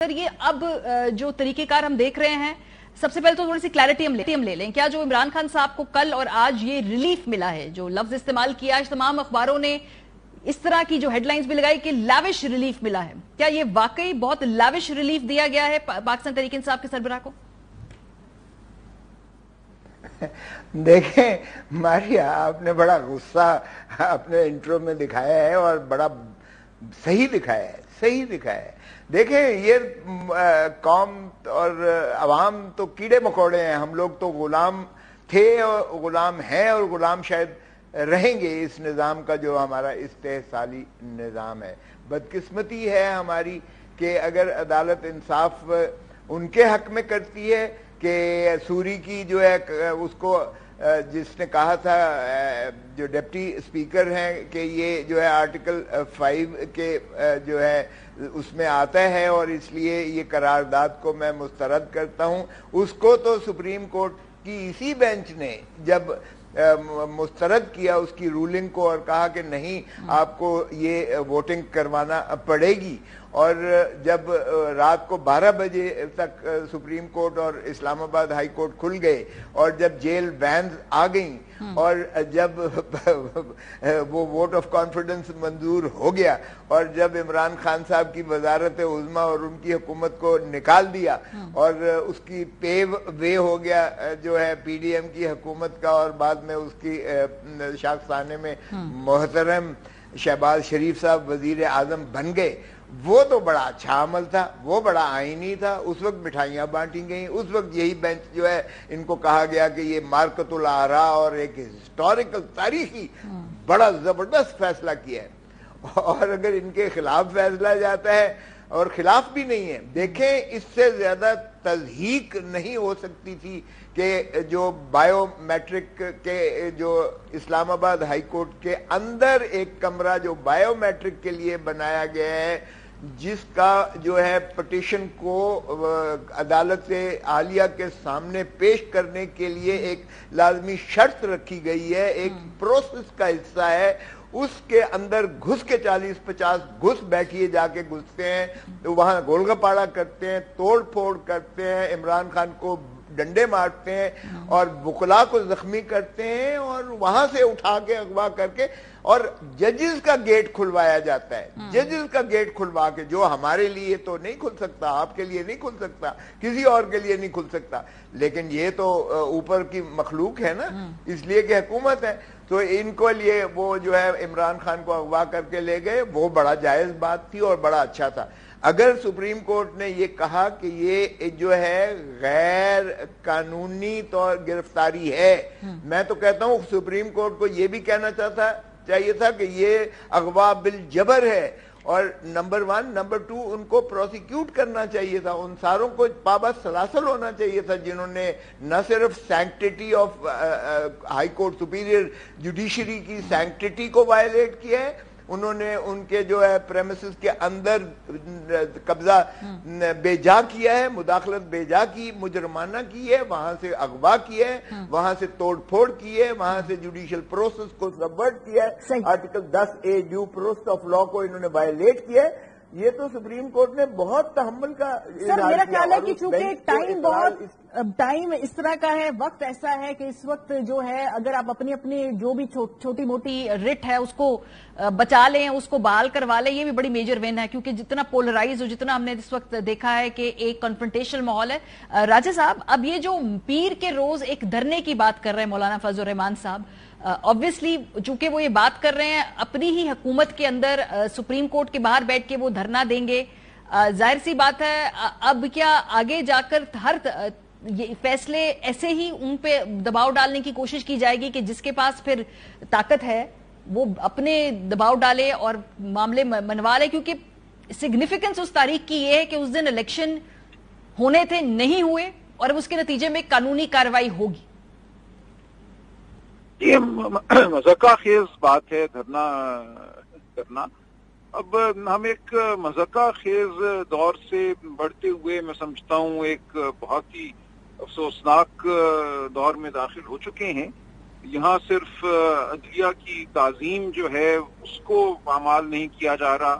سر یہ اب جو طریقہ کار ہم دیکھ رہے ہیں، سب سے پہلے تو تھوڑی سی کلیئرٹی ہم لے لیں. کیا جو عمران خان صاحب کو کل اور آج یہ ریلیف ملا ہے، جو لفظ استعمال کیا آج تمام اخباروں نے اس طرح کی جو ہیڈ لائنز بھی لگائی کہ لیوش ریلیف ملا ہے، کیا یہ واقعی بہت لیوش ریلیف دیا گیا ہے پاکستان تحریک انصاف کے سربراہ کو؟ دیکھیں ماریا، آپ نے بڑا غصہ اپنے انٹرو میں دکھایا ہے اور بڑا صحیح دکھایا ہے. دیکھیں یہ قوم اور عوام تو کیڑے مکوڑے ہیں، ہم لوگ تو غلام تھے اور غلام ہیں اور غلام شاید رہیں گے اس نظام کا جو ہمارا استحصالی نظام ہے. بدقسمتی ہے ہماری کہ اگر عدالت انصاف ان کے حق میں کرتی ہے کہ سوری کی جو ہے اس کو جس نے کہا تھا جو ڈپٹی اسپیکر ہیں کہ یہ جو ہے آرٹیکل 5 کے جو ہے اس میں آتا ہے اور اس لیے یہ قرارداد کو میں مسترد کرتا ہوں، اس کو تو سپریم کورٹ کی اسی بینچ نے جب مسترد کیا اس کی رولنگ کو اور کہا کہ نہیں آپ کو یہ ووٹنگ کروانا پڑے گی، اور جب رات کو 12 بجے تک سپریم کورٹ اور اسلام آباد ہائی کورٹ کھل گئے اور جب جیل وینز آ گئیں اور جب وہ ووٹ آف کانفیڈنس منظور ہو گیا اور جب عمران خان صاحب کی وزارت عظمیٰ اور ان کی حکومت کو نکال دیا اور اس کی پیو وے ہو گیا جو ہے پی ڈی ایم کی حکومت کا، اور بعد میں اس کی شاخسانے میں محترم شہباز شریف صاحب وزیر اعظم بن گئے، وہ تو بڑا اچھا عمل تھا، وہ بڑا آئینی تھا. اس وقت مٹھائیاں بانٹی گئیں، اس وقت یہی بینچ جو ہے ان کو کہا گیا کہ یہ مارکت الآراء اور ایک ہسٹوریکل تاریخی بڑا زبردست فیصلہ کیا ہے، اور اگر ان کے خلاف فیصلہ جاتا ہے اور خلاف بھی نہیں ہے. دیکھیں اس سے زیادہ تضحیک نہیں ہو سکتی تھی کہ جو بائیو میٹرک کے جو اسلام آباد ہائی کورٹ کے اندر ایک کمرہ جو بائیو میٹرک کے لیے بنایا گیا ہے، جس کا جو ہے پٹیشن کو عدالت عالیہ کے سامنے پیش کرنے کے لیے ایک لازمی شرط رکھی گئی ہے، ایک پروسیس کا حصہ ہے، اس کے اندر گھس کے 40-50 گھس بیٹھیے جا کے گھستے ہیں، وہاں گول گپاڑا کرتے ہیں، توڑ پھوڑ کرتے ہیں، عمران خان کو ڈنڈے مارتے ہیں اور وکلاء کو زخمی کرتے ہیں، اور وہاں سے اٹھا کے اغوا کر کے اور ججز کا گیٹ کھلوایا جاتا ہے. ججز کا گیٹ کھلوا کے، جو ہمارے لیے تو نہیں کھل سکتا، آپ کے لیے نہیں کھل سکتا، کسی اور کے لیے نہیں کھل سکتا، لیکن یہ تو اوپر کی مخلوق ہے نا، اس لیے کہ حکومت ہے، تو ان کو لیے وہ جو ہے عمران خان کو اغوا کر کے لے گئے. وہ بڑا جائز بات تھی اور بڑا اچھا تھا. اگر سپریم کورٹ نے یہ کہا کہ یہ جو ہے غیر قانونی طور گرفتاری ہے، میں تو کہتا ہوں سپریم کورٹ کو یہ بھی کہنا چاہیے تھا کہ یہ اغوا بالجبر ہے، اور نمبر 1 نمبر 2 ان کو پروسیکیوٹ کرنا چاہیے تھا، ان ساروں کو پابند سلاسل ہونا چاہیے تھا جنہوں نے نہ صرف sanctity of high court superior judiciary کی سینکٹیٹی کو وائلیٹ کیا ہے، انہوں نے ان کے جو ہے پریمیسز کے اندر قبضہ بے جا کیا ہے، مداخلت بے جا کی، مجرمانہ کی ہے، وہاں سے اغوا کیا ہے، وہاں سے توڑ پھوڑ کی ہے، وہاں سے جوڈیشل پروسیس کو سبورٹ کیا ہے، article 10A due process of law کو انہوں نے وائلیٹ کیا ہے. یہ تو سپریم کورٹ نے بہت تحمل کا سر میرا خیال ہے کہ چونکہ ٹائم اس طرح کا ہے، وقت ایسا ہے کہ اس وقت جو ہے اگر آپ اپنی جو بھی چھوٹی موٹی رٹ ہے اس کو بچا لیں، اس کو بحال کروا لیں، یہ بھی بڑی میجر ون ہے، کیونکہ جتنا پولرائز اور جتنا ہم نے اس وقت دیکھا ہے کہ ایک کنفرنٹیشنل ماحول ہے. راجہ صاحب، اب یہ جو پیر کے روز ایک دھرنے کی بات کر رہے ہیں مولانا فضل الرحمان صاحب، obviously چونکہ وہ یہ بات کر رہے ہیں اپنی ہی حکومت کے اندر سپریم کورٹ کے باہر بیٹھ کے وہ دھرنا دیں گے، ظاہر سی بات ہے اب کیا آگے جا کر ہر یہ فیصلے ایسے ہی ان پہ دباؤ ڈالنے کی کوشش کی جائے گی کہ جس کے پاس پھر طاقت ہے وہ اپنے دباؤ ڈالے اور معاملے منوا لے، کیونکہ سگنیفیکنس اس تاریخ کی یہ ہے کہ اس دن الیکشن ہونے تھے، نہیں ہوئے، اور اب اس کے نتیجے میں قانونی کارروائی ہوگی. یہ مذاقہ خیز بات ہے دھرنا کرنا. اب ہم ایک مذاقہ خیز دور سے بڑھتے ہوئے میں سمجھتا ہوں ایک بہت ہی افسوسناک دور میں داخل ہو چکے ہیں. یہاں صرف عدلیہ کی تعظیم جو ہے اس کو پامال نہیں کیا جا رہا،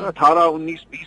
18, 19, 20